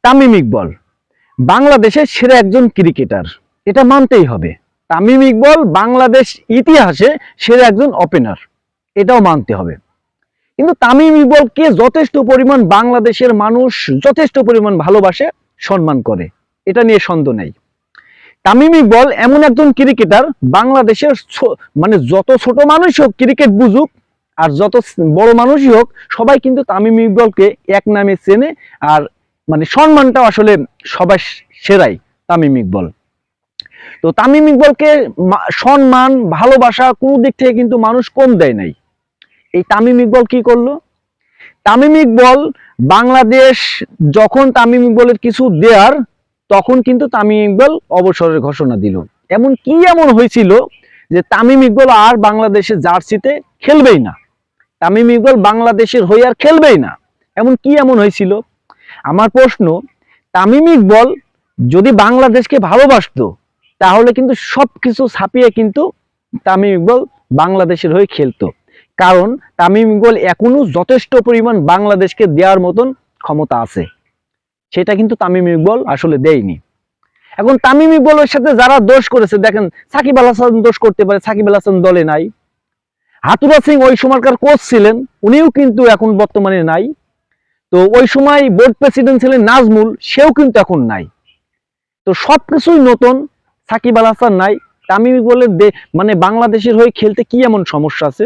তামিম ইকবল বাংলাদেশের সেরা একজন ক্রিকেটার, এটা মানতেই হবে। তামিম ইকবল বাংলাদেশ ইতিহাসে সেরা একজন ওপেনার, এটাও মানতে হবে। কিন্তু তামিম ইকবলকে যথেষ্ট পরিমাণ বাংলাদেশের মানুষ যথেষ্ট পরিমাণ ভালোবাসে, সম্মান করে, এটা নিয়ে সন্দেহ নেই। তামিম ইকবল এমন একজন ক্রিকেটার, বাংলাদেশের মানে যত ছোট মানুষ হোক ক্রিকেট বুঝুক আর যত বড় মানুষই হোক, সবাই কিন্তু তামিম ইকবলকে এক নামে চেনে। আর মানে সম্মানটাও আসলে সবাই সেরাই তামিম ইকবল। তো তামিম ইকবলকে সম্মান ভালোবাসা কোনো দিক থেকে কিন্তু মানুষ কম দেয় নাই। এই তামিম ইকবল কি করলো? তামিম ইকবল বাংলাদেশ যখন তামিম ইকবলের কিছু দেয়ার, তখন কিন্তু তামিম ইকবল অবসরের ঘোষণা দিল। এমন হয়েছিল যে তামিম ইকবল আর বাংলাদেশের জার্সিতে খেলবেই না, তামিম ইকবল বাংলাদেশের হয়ে আর খেলবেই না। এমন হয়েছিল? আমার প্রশ্ন, তামিম ইকবল যদি বাংলাদেশকে ভালোবাসতো তাহলে কিন্তু সবকিছু ছাপিয়ে কিন্তু তামিম ইকবল বাংলাদেশের হয়ে খেলতো। কারণ তামিম ইকবল এখনো যথেষ্ট পরিমাণ বাংলাদেশকে দেওয়ার মতন ক্ষমতা আছে, সেটা কিন্তু তামিম ইকবল আসলে দেয়নি। এখন তামিম ইকবলের সাথে যারা দোষ করেছে, দেখেন সাকিব আল হাসান দোষ করতে পারে, সাকিব আল হাসান দলে নাই। হাতুরা সিং ওই সময়কার কোচ ছিলেন, উনিও কিন্তু এখন বর্তমানে নাই। তো ওই সময় বোর্ড প্রেসিডেন্ট ছিলেন নাজমুল, সেও কিন্তু এখন নাই। তো সবকিছুই নতুন, সাকিব আল হাসান নাই। তামিম ইকবলের মানে বাংলাদেশের হয়ে খেলতে কি এমন সমস্যা আছে?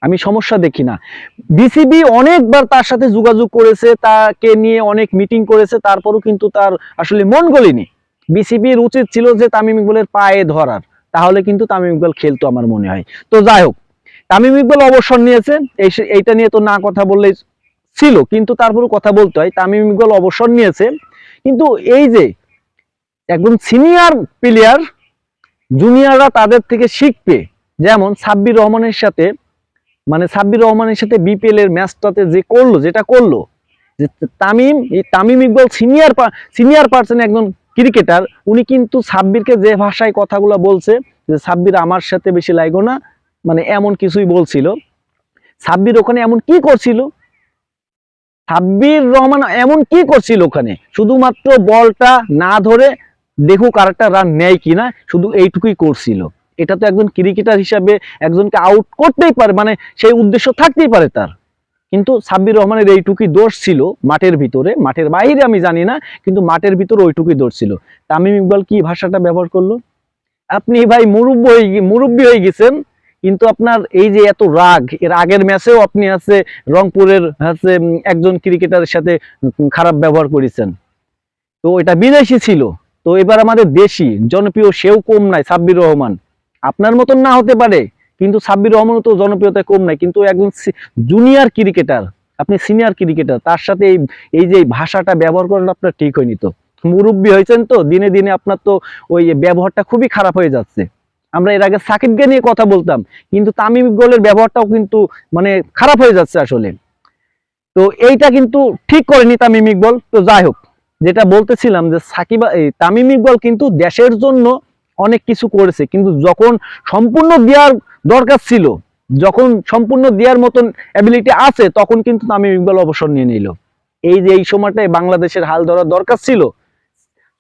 আমি সমস্যা দেখি না। বিসিবি অনেকবার তার সাথে যোগাযোগ করেছে, তাকে নিয়ে অনেক মিটিং করেছে, তারপরও কিন্তু তার আসলে মন গলেনি। বিসিবির উচিত ছিল যে তামিম ইকবলের পায়ে ধরার, তাহলে কিন্তু তামিম ইকবল খেলতো আমার মনে হয়। তো যাই হোক, তামিম ইকবল অবসর নিয়েছে, এইটা নিয়ে তো না কথা বললেই ছিল, কিন্তু তারপরও কথা বলতে হয়। তামিম ইকবল অবসর নিয়েছে, কিন্তু এই যে একজন সিনিয়র প্লেয়ার, জুনিয়ররা তাদের থেকে শিখবে। যেমন সাব্বির রহমানের সাথে বিপিএল এর ম্যাচটাতে যেটা করলো যে তামিম ইকবল সিনিয়র পার্সন একজন ক্রিকেটার, উনি কিন্তু সাব্বিরকে যে ভাষায় কথাগুলো বলছে যে সাব্বির আমার সাথে বেশি লাগো না, মানে এমন কিছুই বলছিল। সাব্বির ওখানে এমন কি করছিল? সাব্বির রহমান এমন কি করছিল ওখানে? শুধুমাত্র বলটা না ধরে দেখুক আরেকটা রান নেয় কিনা, শুধু এইটুকুই করছিল। এটা তো একজন ক্রিকেটার হিসাবে একজনকে আউট করতেই পারে, মানে সেই উদ্দেশ্য থাকতেই পারে তার। কিন্তু সাব্বির রহমানের এইটুকুই দোষ ছিল মাঠের ভিতরে, মাঠের বাইরে আমি জানি না, কিন্তু মাঠের ভিতরে ওইটুকুই দোষ ছিল। তামিম ইকবাল কি ভাষাটা ব্যবহার করলো? আপনি ভাই মুরব্বী হয়ে গেছেন, কিন্তু আপনার এই যে এত রাগ, এর আগের ম্যাচেও আপনি রংপুরের একজন ক্রিকেটারের সাথে খারাপ ব্যবহার করেছেন। তো এটা বিদেশি ছিল, তো এবার আমাদের দেশি জনপ্রিয় সেও কম নাই সাব্বির রহমান। আপনার মতন না হতে পারে, কিন্তু সাব্বির রহমানও তো জনপ্রিয়তা কম নাই, কিন্তু একজন জুনিয়র ক্রিকেটার, আপনি সিনিয়র ক্রিকেটার, তার সাথে এই যে ভাষাটা ব্যবহার করেন আপনার ঠিক হয়নি। তো মুরব্বী হয়েছেন, তো দিনে দিনে আপনার তো ওই ব্যবহারটা খুবই খারাপ হয়ে যাচ্ছে। আমরা এর আগে সাকিবকে নিয়ে কথা বলতাম, কিন্তু তামিম ইকবলের ব্যবহারটাও কিন্তু মানে খারাপ হয়ে যাচ্ছে আসলে। তো এইটা কিন্তু ঠিক করেনি তামিম ইকবল। তো যাই হোক, যেটা বলতেছিলাম যে তামিম ইকবল কিন্তু দেশের জন্য অনেক কিছু করেছে, কিন্তু যখন সম্পূর্ণ দেওয়ার দরকার ছিল, যখন সম্পূর্ণ দেওয়ার মতন অ্যাবিলিটি আছে, তখন কিন্তু তামিম ইকবল অবসর নিয়ে নিল। এই যে এই সময়টায় বাংলাদেশের হাল ধরার দরকার ছিল,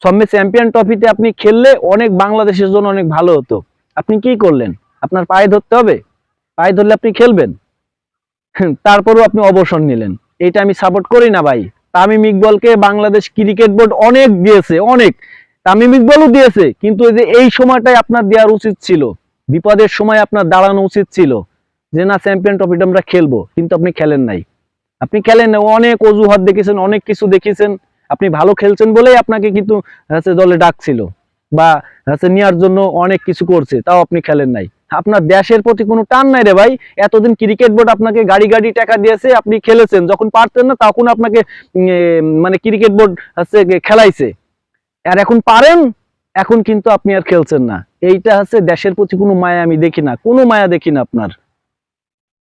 সবমে চ্যাম্পিয়ন ট্রফিতে আপনি খেললে অনেক বাংলাদেশের জন্য অনেক ভালো হতো। আপনি কি করলেন? আপনার পায়ে ধরতে হবে, পায়ে ধরলে আপনি খেলবেন, তারপরও আপনি অবসর নিলেন। এটা আমি সাপোর্ট করি না ভাই। তামিম ইকবলকে বাংলাদেশ ক্রিকেট বোর্ড অনেক দিয়েছে, অনেক, তামিম ইকবলও দিয়েছে, কিন্তু এই সময়টাই আপনার দেওয়ার উচিত ছিল। বিপদের সময় আপনার দাঁড়ানো উচিত ছিল যে না, চ্যাম্পিয়ন ট্রফিটা আমরা খেলবো, কিন্তু আপনি খেলেন নাই। অনেক অজুহাত দেখেছেন, অনেক কিছু দেখেছেন। আপনি ভালো খেলছেন বলেই আপনাকে কিন্তু দলে ডাকছিল বা নেওয়ার জন্য অনেক কিছু করছে, তাও আপনি খেলেন নাই। আপনার দেশের প্রতি কোনো টান নাই রে ভাই। এতদিন ক্রিকেট বোর্ড আপনাকে গাড়ি টাকা দিয়েছে, আপনি খেলেছেন, যখন পারতেন না তখন আপনাকে মানে ক্রিকেট বোর্ড খেলাইছে। আর এখন পারেন, এখন কিন্তু আপনি আর খেলছেন না। এইটা দেশের প্রতি কোনো মায়া আমি দেখি না, কোনো মায়া দেখি না আপনার।